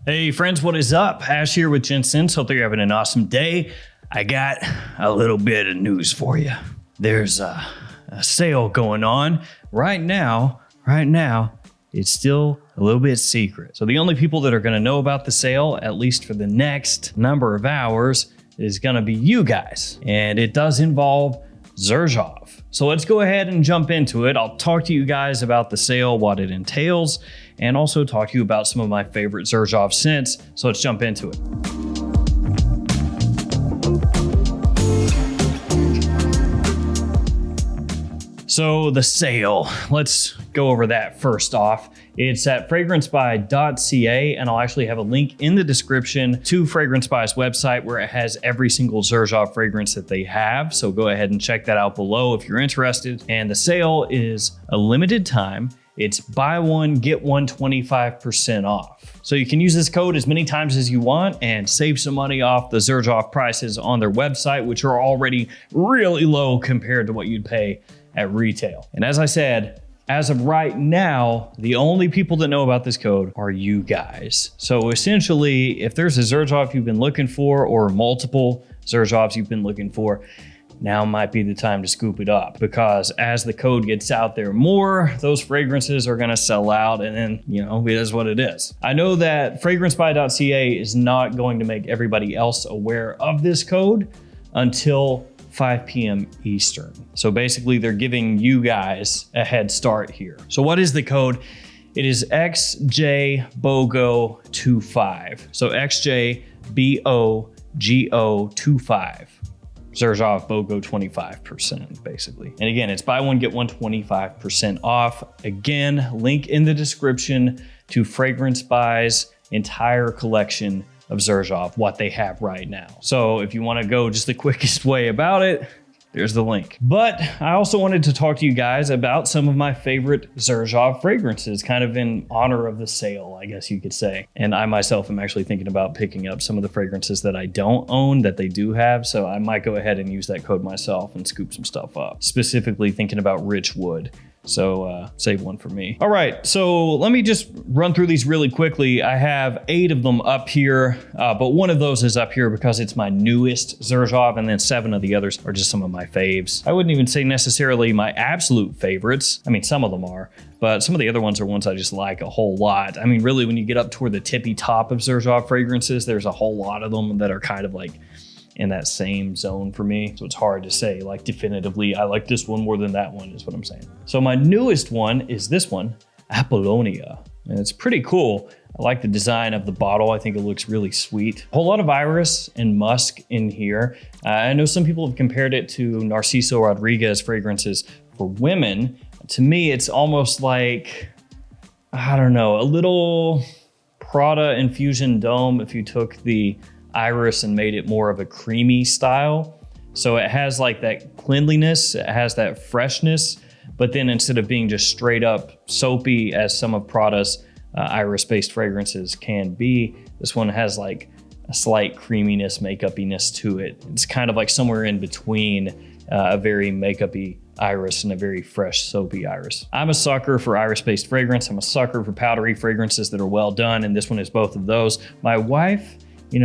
Hey friends, what is up? Ash here with Gents. Hope that you're having an awesome day. I got a little bit of news for you. There's a sale going on right now. It's still a little bit secret. So the only people that are going to know about the sale, at least for the next number of hours, is going to be you guys. And it does involve Xerjoff. So let's go ahead and jump into it. I'll talk to you guys about the sale, what it entails, and also talk to you about some of my favorite Xerjoff scents. So let's jump into it. So the sale, let's go over that first off. It's at fragrancebuy.ca, and I'll actually have a link in the description to Fragrance Buy's website where it has every single Xerjoff fragrance that they have. So go ahead and check that out below if you're interested. And the sale is a limited time. It's buy one, get one 25% off. So you can use this code as many times as you want and save some money off the Xerjoff prices on their website, which are already really low compared to what you'd pay at retail. And as I said, as of right now, the only people that know about this code are you guys. So essentially, if there's a Xerjoff you've been looking for or multiple Xerjoffs you've been looking for, now might be the time to scoop it up, because as the code gets out there more, those fragrances are gonna sell out, and then, it is what it is. I know that fragrancebuy.ca is not going to make everybody else aware of this code until 5 p.m. Eastern. So basically they're giving you guys a head start here. So what is the code? It is XJBOGO25. So XJBOGO25. Xerjoff BOGO 25%, basically. And again, it's buy one, get one 25% off. Again, link in the description to Fragrance Buy's entire collection of Xerjoff, what they have right now. So if you want to go just the quickest way about it, there's the link. But I also wanted to talk to you guys about some of my favorite Xerjoff fragrances, kind of in honor of the sale, I guess you could say. And I myself am actually thinking about picking up some of the fragrances that I don't own that they do have. So I might go ahead and use that code myself and scoop some stuff up, specifically thinking about rich wood. So save one for me. All right, so let me just run through these really quickly. I have 8 of them up here, but one of those is up here because it's my newest Xerjoff, and then 7 of the others are just some of my faves. I wouldn't even say necessarily my absolute favorites. I mean, some of them are, but some of the other ones are ones I just like a whole lot. I mean, really, when you get up toward the tippy top of Xerjoff fragrances, there's a whole lot of them that are kind of like in that same zone for me. So it's hard to say like definitively, I like this one more than that one is what I'm saying. So my newest one is this one, Apollonia. And it's pretty cool. I like the design of the bottle. I think it looks really sweet. A whole lot of iris and musk in here. I know some people have compared it to Narciso Rodriguez fragrances for women. To me, it's almost like, I don't know, a little Prada Infusion Dome if you took the iris and made it more of a creamy style. So it has like that cleanliness, it has that freshness, but then instead of being just straight up soapy as some of Prada's iris-based fragrances can be, this one has like a slight creaminess, makeup-iness to it. It's kind of like somewhere in between a very makeup-y iris and a very fresh soapy iris. I'm a sucker for iris-based fragrance. I'm a sucker for powdery fragrances that are well done, and this one is both of those. My wife,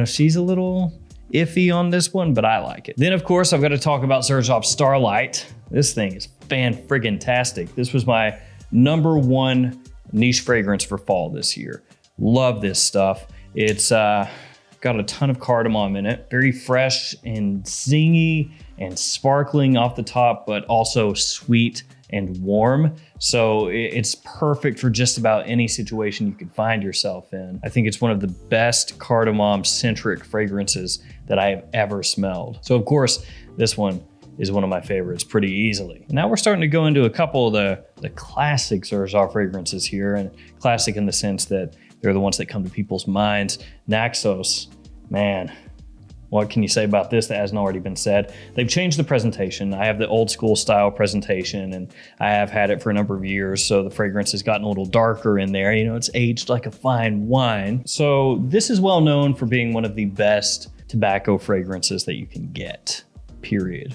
she's a little iffy on this one, but I like it. Then of course, I've got to talk about Xerjoff Starlight. This thing is fan-friggin-tastic. This was my #1 niche fragrance for fall this year. Love this stuff. It's got a ton of cardamom in it. Very fresh and zingy and sparkling off the top, but also sweet and warm. So it's perfect for just about any situation you could find yourself in. I think it's one of the best cardamom-centric fragrances that I have ever smelled. So of course, this one is one of my favorites pretty easily. Now we're starting to go into a couple of the classic Xerjoff fragrances here, and classic in the sense that they're the ones that come to people's minds. Naxos, man, what can you say about this that hasn't already been said? They've changed the presentation. I have the old school style presentation, and I have had it for a number of years, so the fragrance has gotten a little darker in there. It's aged like a fine wine. So this is well known for being one of the best tobacco fragrances that you can get, period.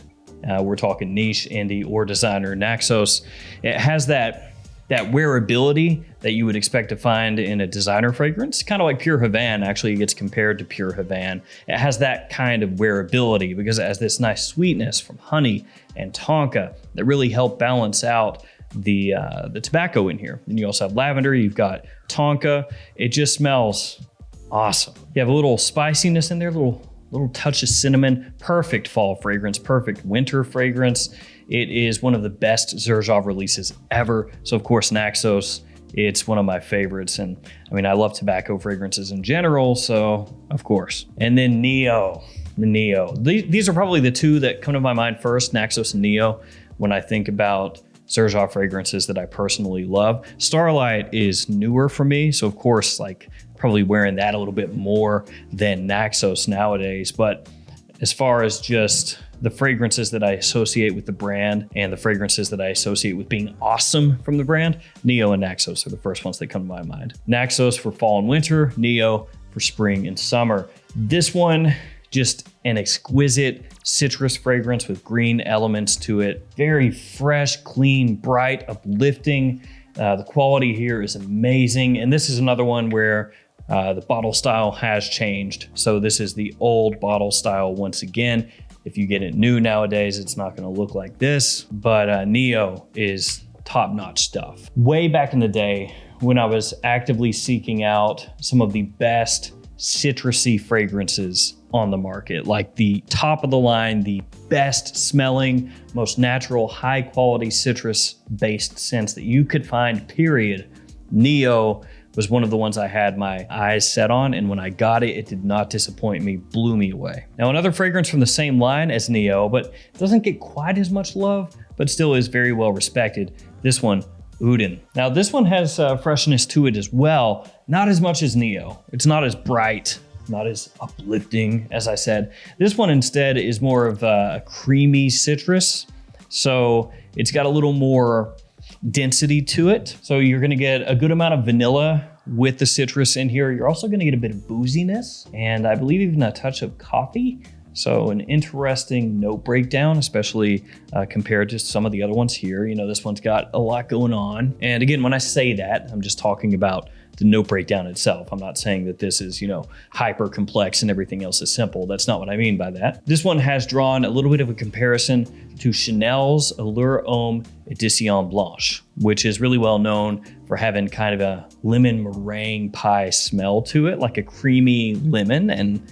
We're talking niche, indie, or designer. Naxos, it has that that wearability that you would expect to find in a designer fragrance. Kind of like Pure Havana actually gets compared to Pure Havana. It has that kind of wearability because it has this nice sweetness from honey and tonka that really help balance out the tobacco in here. And you also have lavender, you've got tonka. It just smells awesome. You have a little spiciness in there, little touch of cinnamon. Perfect fall fragrance, perfect winter fragrance. It is one of the best Xerjoff releases ever. So of course, Naxos, it's one of my favorites. And I mean, I love tobacco fragrances in general, so of course. And then Neo. These are probably the two that come to my mind first, Naxos and Neo, when I think about Xerjoff fragrances that I personally love. Starlight is newer for me, so of course, like probably wearing that a little bit more than Naxos nowadays. But as far as just the fragrances that I associate with the brand and the fragrances that I associate with being awesome from the brand, Neo and Naxos are the first ones that come to my mind. Naxos for fall and winter, Neo for spring and summer. This one, just an exquisite citrus fragrance with green elements to it. Very fresh, clean, bright, uplifting. The quality here is amazing. And this is another one where the bottle style has changed. So this is the old bottle style once again. If you get it new nowadays, it's not gonna look like this, but Neo is top-notch stuff. Way back in the day, when I was actively seeking out some of the best citrusy fragrances on the market, like the top of the line, the best smelling, most natural, high quality citrus based scents that you could find, period. Neo was one of the ones I had my eyes set on, and when I got it, it did not disappoint me, blew me away. Now, another fragrance from the same line as Neo, but doesn't get quite as much love, but still is very well respected. This one, Uden. Now, this one has freshness to it as well, not as much as Neo. It's not as bright, not as uplifting, as I said. This one instead is more of a creamy citrus. So it's got a little more density to it. So you're gonna get a good amount of vanilla with the citrus in here. You're also gonna get a bit of booziness and I believe even a touch of coffee. So an interesting note breakdown, especially compared to some of the other ones here. You know, this one's got a lot going on. And again, when I say that, I'm just talking about the note breakdown itself. I'm not saying that this is, you know, hyper complex and everything else is simple. That's not what I mean by that. This one has drawn a little bit of a comparison to Chanel's Allure Homme Edition Blanche, which is really well known for having kind of a lemon meringue pie smell to it, like a creamy lemon. And,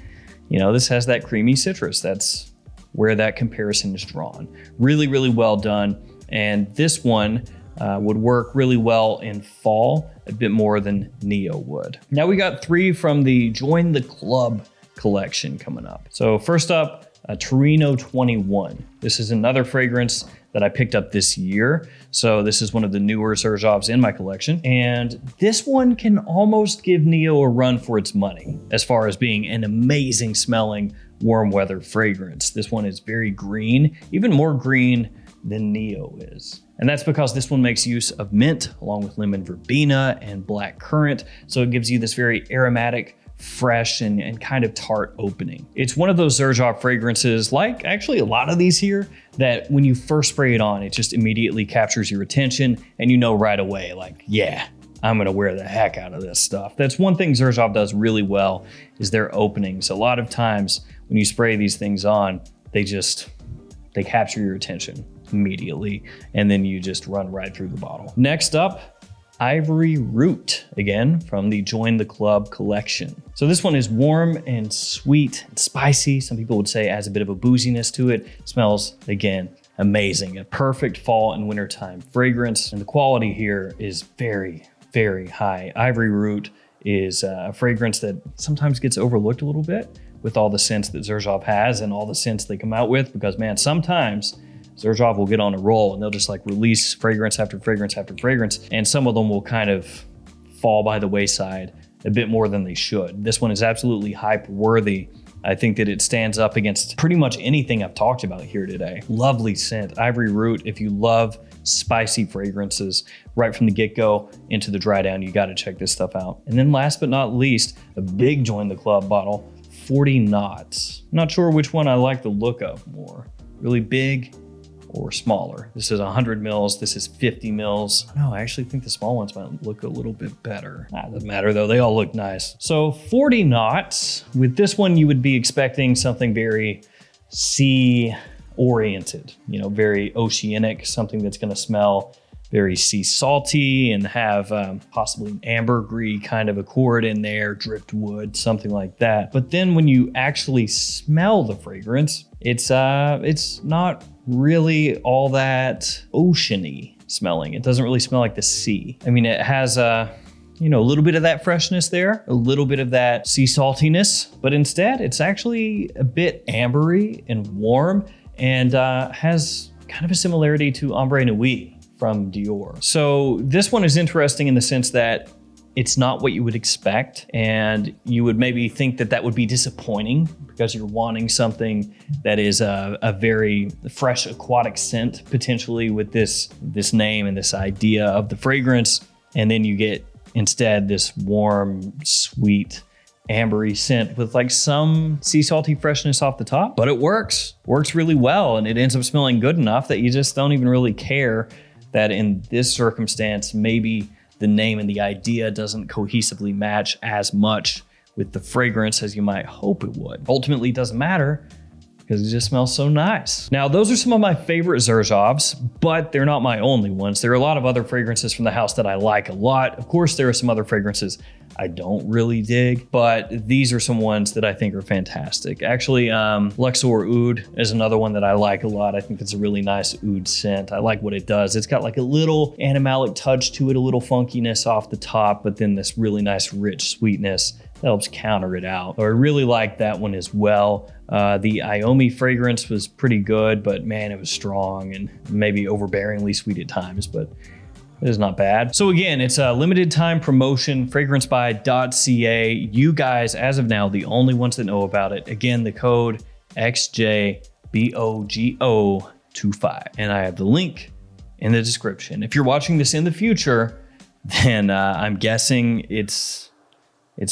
you know, this has that creamy citrus. That's where that comparison is drawn. Really, really well done. And this one would work really well in fall, a bit more than Neo would. Now we got 3 from the Join the Club collection coming up. So first up, Torino 21. This is another fragrance that I picked up this year. So this is one of the newer Xerjoffs in my collection. And this one can almost give Neo a run for its money as far as being an amazing smelling warm weather fragrance. This one is very green, even more green than Neo is. And that's because this one makes use of mint along with lemon verbena and black currant. So it gives you this very aromatic, fresh and kind of tart opening. It's one of those Xerjoff fragrances, like actually a lot of these here, that when you first spray it on, it just immediately captures your attention and you know right away, like, yeah, I'm gonna wear the heck out of this stuff. That's one thing Xerjoff does really well is their openings. A lot of times when you spray these things on, they capture your attention immediately, and then you just run right through the bottle. Next up, Ivory Root, again from the Join the Club collection. So this one is warm and sweet and spicy. Some people would say it has a bit of a booziness to it. It smells, again, amazing. A perfect fall and wintertime fragrance. And the quality here is very, very high. Ivory Root is a fragrance that sometimes gets overlooked a little bit with all the scents that Xerjoff has and all the scents they come out with, because man, sometimes Xerjoff will get on a roll and they'll just like release fragrance after fragrance after fragrance, and some of them will kind of fall by the wayside a bit more than they should. This one is absolutely hype worthy. I think that it stands up against pretty much anything I've talked about here today. Lovely scent, Ivory Root. If you love spicy fragrances right from the get-go into the dry down, you gotta check this stuff out. And then last but not least, a big Join the Club bottle, 40 knots. Not sure which one I like the look of more, really big or smaller. This is 100 mils. This is 50 mils. No, I actually think the small ones might look a little bit better. Doesn't matter though. They all look nice. So 40 knots. With this one, you would be expecting something very sea oriented, you know, very oceanic, something that's going to smell very sea salty and have possibly an ambergris kind of accord in there, driftwood, something like that. But then when you actually smell the fragrance, it's not really all that oceany smelling. It doesn't really smell like the sea. I mean, it has you know, a little bit of that freshness there, a little bit of that sea saltiness, but instead it's actually a bit ambery and warm and has kind of a similarity to Ombre Nuit from Dior. So this one is interesting in the sense that it's not what you would expect, and you would maybe think that that would be disappointing because you're wanting something that is a very fresh aquatic scent potentially with this name and this idea of the fragrance, and then you get instead this warm, sweet, ambery scent with like some sea salty freshness off the top. But it works really well, and it ends up smelling good enough that you just don't even really care that in this circumstance, maybe the name and the idea doesn't cohesively match as much with the fragrance as you might hope it would. Ultimately, it doesn't matter because it just smells so nice. Now, those are some of my favorite Xerjoffs, but they're not my only ones. There are a lot of other fragrances from the house that I like a lot. Of course, there are some other fragrances I don't really dig, but these are some ones that I think are fantastic. Actually, Luxor Oud is another one that I like a lot. I think it's a really nice oud scent. I like what it does. It's got like a little animalic touch to it, a little funkiness off the top, but then this really nice rich sweetness that helps counter it out. So I really like that one as well. The Iomi fragrance was pretty good, but man, it was strong and maybe overbearingly sweet at times, but it is not bad. So again, it's a limited time promotion, fragrancebuy.ca. You guys, as of now, the only ones that know about it. Again, the code XJBOGO25. And I have the link in the description. If you're watching this in the future, then I'm guessing it's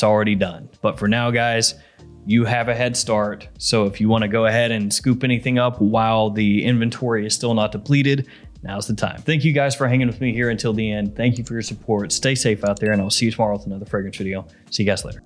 already done. But for now, guys, you have a head start. So if you want to go ahead and scoop anything up while the inventory is still not depleted, now's the time. Thank you guys for hanging with me here until the end. Thank you for your support. Stay safe out there, and I'll see you tomorrow with another fragrance video. See you guys later.